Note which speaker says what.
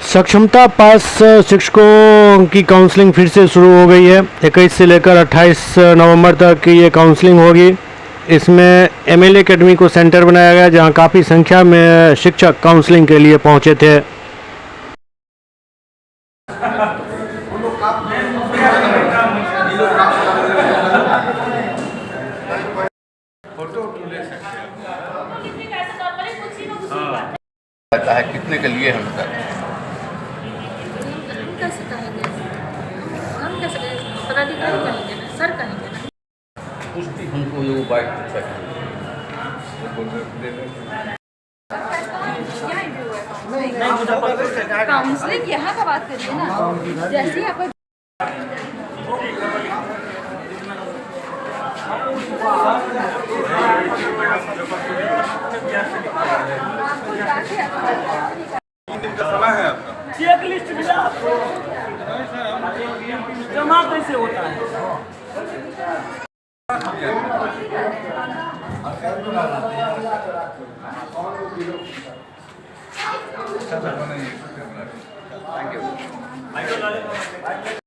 Speaker 1: सक्षमता पास शिक्षकों की काउंसलिंग फिर से शुरू हो गई है। 21 से लेकर 28 नवंबर तक की ये काउंसलिंग होगी। इसमें एमएल एकेडमी को सेंटर बनाया गया, जहां काफ़ी संख्या में शिक्षक काउंसलिंग के लिए पहुंचे थे।
Speaker 2: है कितने के लिए हम सर?
Speaker 3: हम कैसे कहेंगे? हम कैसे कहेंगे? पदाधिकारी कहेंगे ना, सर कहेंगे ना।
Speaker 2: पुष्टि हमको ये बाइक
Speaker 3: काउंसलिंग यहाँ का बात करिए ना, जैसे ही आप
Speaker 4: चेक लिस्ट मिला आपको? जमा कैसे होता है?